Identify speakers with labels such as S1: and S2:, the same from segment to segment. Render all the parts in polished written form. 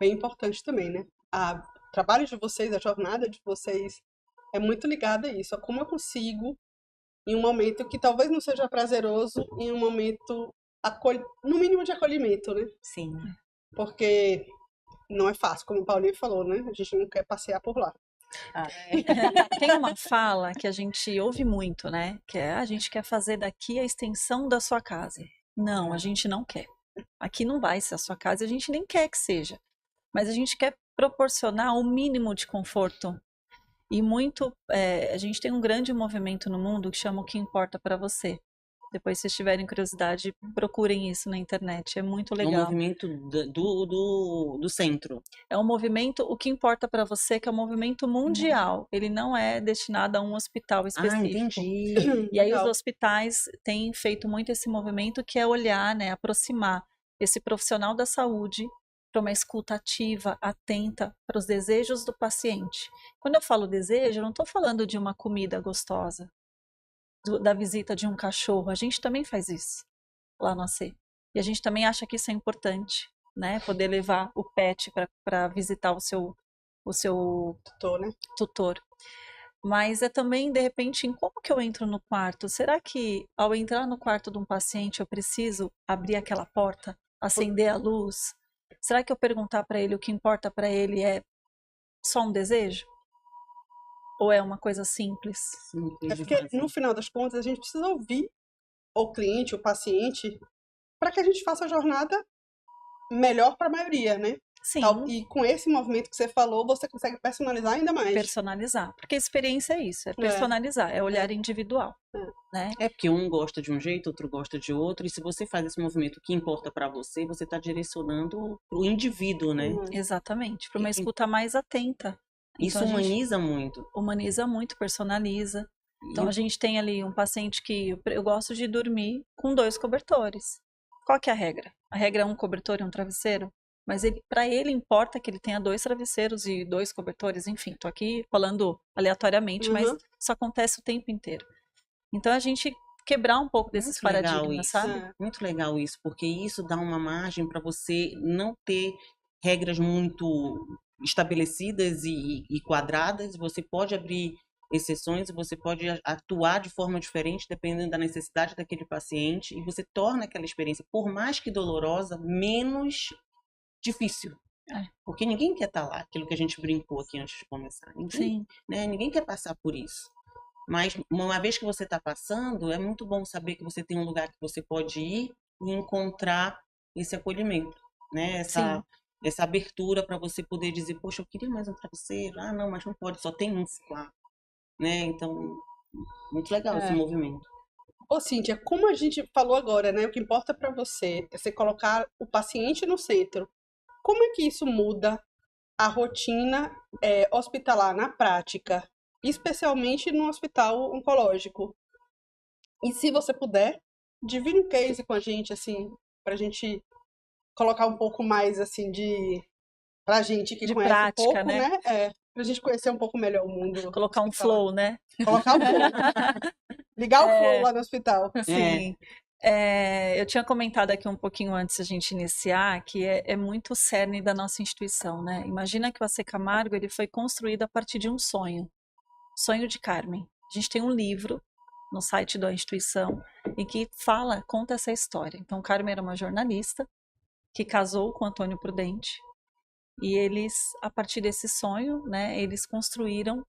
S1: bem importante também, né? O trabalho de vocês, a jornada de vocês é muito ligada a isso, a como eu consigo, em um momento que talvez não seja prazeroso, em um momento no mínimo de acolhimento, né?
S2: Sim.
S1: Porque não é fácil, como o Paulinho falou, né? A gente não quer passear por lá.
S3: Tem uma fala que a gente ouve muito, né? Que é, a gente quer fazer daqui a extensão da sua casa. Não, a gente não quer. Aqui não vai ser a sua casa, a gente nem quer que seja. Mas a gente quer proporcionar o mínimo de conforto. E a gente tem um grande movimento no mundo que chama O Que Importa Pra Você. Depois, se vocês tiverem curiosidade, procurem isso na internet. É muito
S2: É um
S3: legal.
S2: movimento do centro.
S3: É um movimento, O Que Importa Pra Você, que é um movimento mundial. Ele não é destinado a um hospital específico.
S2: Entendi.
S3: E aí os
S1: Legal.
S3: hospitais têm feito muito esse movimento, que é olhar, né, aproximar esse profissional da saúde para uma escuta ativa, atenta para os desejos do paciente. Quando eu falo desejo, eu não estou falando de uma comida gostosa, da visita de um cachorro. A gente também faz isso lá no AC. E a gente também acha que isso é importante, né? Poder levar o pet para visitar o seu
S1: Tô, né?
S3: tutor. Mas é também, de repente, em como que eu entro no quarto? Será que ao entrar no quarto de um paciente eu preciso abrir aquela porta, acender a luz? Será que eu perguntar para ele o que importa para ele é só um desejo? Ou é uma coisa simples?
S2: Simples
S1: É
S2: de
S1: porque,
S2: fazer.
S1: no final das contas, a gente precisa ouvir o cliente, o paciente, para que a gente faça a jornada melhor para a maioria, né?
S3: Sim,
S1: E com esse movimento que você falou, você consegue personalizar ainda mais.
S3: personalizar. Porque a experiência é isso, é
S1: É,
S3: personalizar, é olhar individual, né?
S2: É porque um gosta de um jeito, outro gosta de outro, e se você faz esse movimento que importa para você, você está direcionando o indivíduo, né?
S3: Exatamente, para uma
S2: E
S3: escuta mais atenta. Então
S2: isso
S3: a gente
S2: humaniza muito.
S3: humaniza muito, personaliza. Então
S2: E
S3: a gente tem ali um paciente que eu gosto de dormir com 2 cobertores. Qual que é a regra? A regra é um cobertor e um travesseiro? Mas para ele importa que ele tenha 2 travesseiros e 2 cobertores, enfim, tô aqui falando aleatoriamente, mas
S1: uhum,
S3: isso acontece o tempo inteiro. Então a gente quebrar um pouco desses
S2: muito legal
S3: paradigmas,
S2: isso.
S3: sabe?
S1: é.
S2: Muito legal isso, porque isso dá uma margem para você não ter regras muito estabelecidas e quadradas. Você pode abrir exceções, você pode atuar de forma diferente dependendo da necessidade daquele paciente e você torna aquela experiência, por mais que dolorosa, menos difícil.
S3: É,
S2: Porque ninguém quer estar lá, aquilo que a gente brincou aqui antes de começar. Ninguém,
S3: sim,
S2: né, ninguém quer passar por isso. Mas uma vez que você está passando, é muito bom saber que você tem um lugar que você pode ir e encontrar esse acolhimento, né?
S3: sim.
S2: Essa abertura para você poder dizer, poxa, eu queria mais um travesseiro. Ah, não, mas não pode, só tem um lá, né? Então, muito legal esse
S1: É.
S2: movimento.
S1: Ô, Cíntia, como a gente falou agora, né? O que importa para você é você colocar o paciente no centro. Como é que isso muda a rotina hospitalar na prática, especialmente no hospital oncológico? E se você puder, divide um case com a gente, assim, pra gente colocar um pouco mais, assim, pra gente que
S3: De
S1: conhece
S3: prática,
S1: pouco,
S3: né?
S1: né? Pra gente conhecer um pouco melhor o mundo
S3: Colocar um
S1: hospitalar.
S3: flow, né?
S1: Colocar o flow. Ligar o flow
S3: É,
S1: lá no hospital.
S2: É,
S3: sim. Eu tinha comentado aqui um pouquinho antes da gente iniciar que é muito o cerne da nossa instituição, né? Imagina que o AC Camargo ele foi construído a partir de um sonho, sonho de Carmen. A gente tem um livro no site da instituição em que conta essa história. Então, Carmen era uma jornalista que casou com Antônio Prudente e eles, a partir desse sonho, né, eles construíram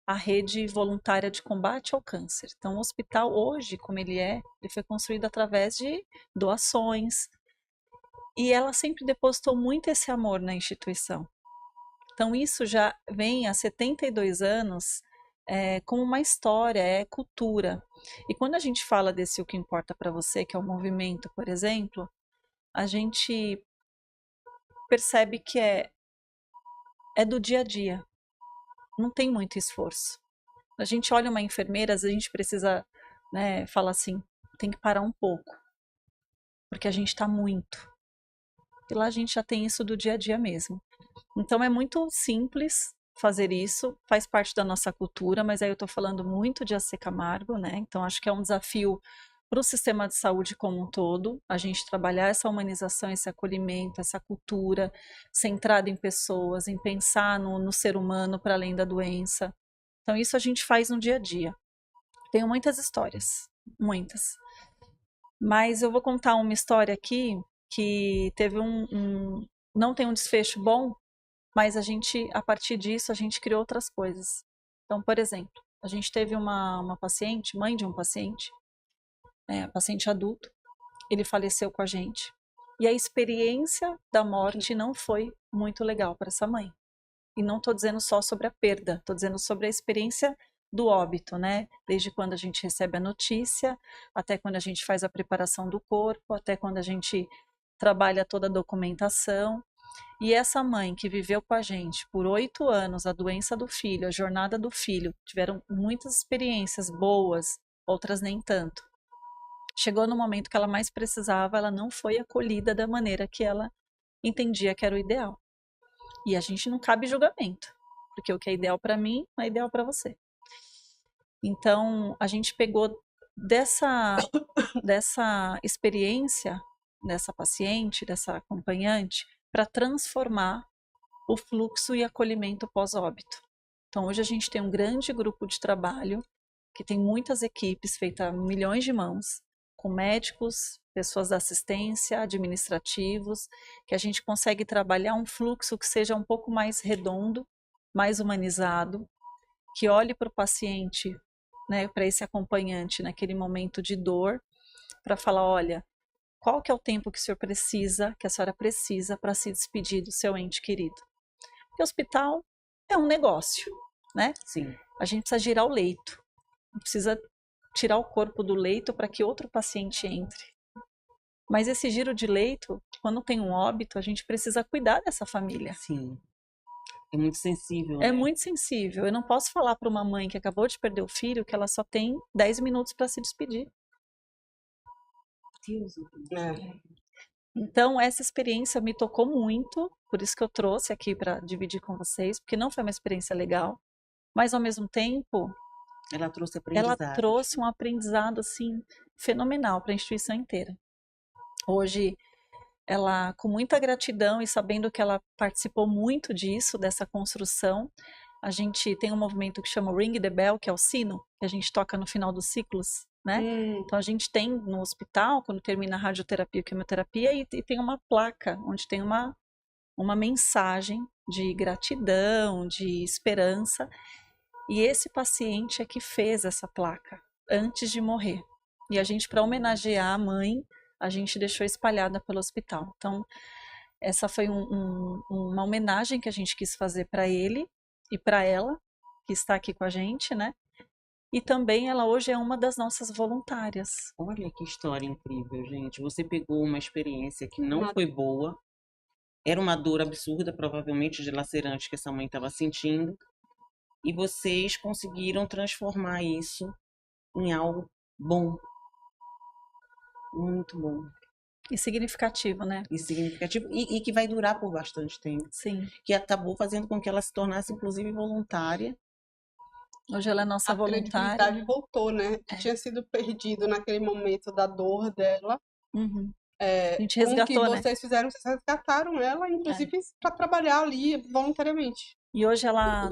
S3: a rede voluntária de combate ao câncer. Então, o hospital hoje, como ele foi construído através de doações. E ela sempre depositou muito esse amor na instituição. Então, isso já vem há 72 anos como uma história, é cultura. E quando a gente fala desse O Que Importa para Você, que é o movimento, por exemplo, a gente percebe que é do dia a dia, não tem muito esforço. A gente olha uma enfermeira, às vezes a gente precisa, né, falar assim, tem que parar um pouco, porque a gente está muito. E lá a gente já tem isso do dia a dia mesmo. Então é muito simples fazer isso, faz parte da nossa cultura, mas aí eu estou falando muito de AC Camargo, né? Então acho que é um desafio para o sistema de saúde como um todo, a gente trabalhar essa humanização, esse acolhimento, essa cultura centrada em pessoas, em pensar no ser humano para além da doença. Então, isso a gente faz no dia a dia. Tenho muitas histórias, muitas. Mas eu vou contar uma história aqui que teve não tem um desfecho bom, mas a partir disso, a gente criou outras coisas. Então, por exemplo, a gente teve uma paciente, mãe de um paciente, paciente adulto, ele faleceu com a gente. E a experiência da morte não foi muito legal para essa mãe. E não estou dizendo só sobre a perda, estou dizendo sobre a experiência do óbito, né? Desde quando a gente recebe a notícia, até quando a gente faz a preparação do corpo, até quando a gente trabalha toda a documentação. E essa mãe que viveu com a gente por 8 anos a doença do filho, a jornada do filho, tiveram muitas experiências boas, outras nem tanto. Chegou no momento que ela mais precisava, ela não foi acolhida da maneira que ela entendia que era o ideal. E a gente não cabe julgamento, porque o que é ideal para mim não é ideal para você. Então, a gente pegou dessa experiência, dessa paciente, dessa acompanhante, para transformar o fluxo e acolhimento pós-óbito. Então, hoje a gente tem um grande grupo de trabalho, que tem muitas equipes feitas a milhões de mãos, com médicos, pessoas da assistência, administrativos, que a gente consegue trabalhar um fluxo que seja um pouco mais redondo, mais humanizado, que olhe para o paciente, né, para esse acompanhante naquele momento de dor, para falar, olha, qual que é o tempo que o senhor precisa, que a senhora precisa para se despedir do seu ente querido? Porque o hospital é um negócio, né?
S2: Sim.
S3: A gente precisa girar o leito, não precisa tirar o corpo do leito para que outro paciente entre. Mas esse giro de leito, quando tem um óbito, a gente precisa cuidar dessa família.
S2: Sim. É muito sensível,
S3: É
S2: né?
S3: muito sensível. Eu não posso falar para uma mãe que acabou de perder o filho que ela só tem 10 minutos para se despedir. Então, essa experiência me tocou muito, por isso que eu trouxe aqui para dividir com vocês, porque não foi uma experiência legal, mas ao mesmo tempo,
S2: ela trouxe
S3: ela
S2: aprendizado.
S3: trouxe um aprendizado assim fenomenal para a instituição inteira. Hoje, ela, com muita gratidão e sabendo que ela participou muito disso, dessa construção, a gente tem um movimento que chama Ring the Bell, que é o sino, que a gente toca no final dos ciclos, né? Então a gente tem no hospital, quando termina a radioterapia e quimioterapia, e tem uma placa, onde tem uma mensagem de gratidão, de esperança. E esse paciente é que fez essa placa antes de morrer. E a gente, para homenagear a mãe, a gente deixou espalhada pelo hospital. Então, essa foi uma homenagem que a gente quis fazer para ele e para ela, que está aqui com a gente, né? E também ela hoje é uma das nossas voluntárias.
S2: Olha que história incrível, gente. Você pegou uma experiência que não foi boa, era uma dor absurda, provavelmente dilacerante, que essa mãe estava sentindo, e vocês conseguiram transformar isso em algo bom. Muito bom.
S3: E significativo, né?
S2: E significativo, e que vai durar por bastante tempo.
S3: Sim.
S2: Que acabou fazendo com que ela se tornasse, inclusive, voluntária.
S3: Hoje ela é nossa voluntária.
S1: A credibilidade voltou, né? Que tinha sido perdido naquele momento da dor dela.
S3: Uhum. A gente resgatou,
S1: com o que vocês fizeram, vocês resgataram ela, inclusive para trabalhar ali voluntariamente.
S3: E hoje ela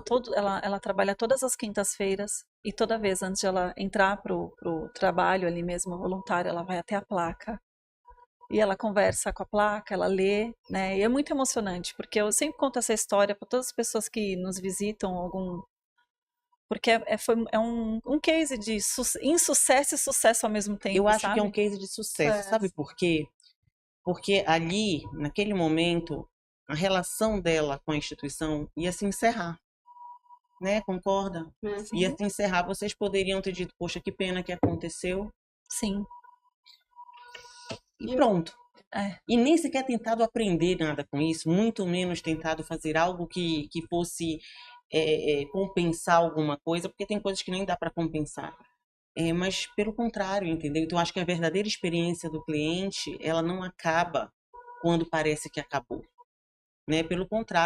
S3: trabalha todas as quintas-feiras e toda vez antes de ela entrar pro trabalho ali mesmo, voluntária, ela vai até a placa e ela conversa com a placa, ela lê, né? E é muito emocionante, porque eu sempre conto essa história para todas as pessoas que nos visitam, porque é um case de insucesso e sucesso ao mesmo tempo.
S2: Eu acho
S3: sabe?
S2: que é um case de sucesso, sabe por quê? Porque ali, naquele momento, a relação dela com a instituição ia se encerrar, né? Concorda? Ia se encerrar. Vocês poderiam ter dito, poxa, que pena que aconteceu.
S3: Sim.
S2: E pronto. E nem sequer tentado aprender nada com isso, muito menos tentado fazer algo que fosse compensar alguma coisa, porque tem coisas que nem dá para compensar. Mas pelo contrário, entendeu? Então, acho que a verdadeira experiência do cliente, ela não acaba quando parece que acabou, né? Pelo contrário.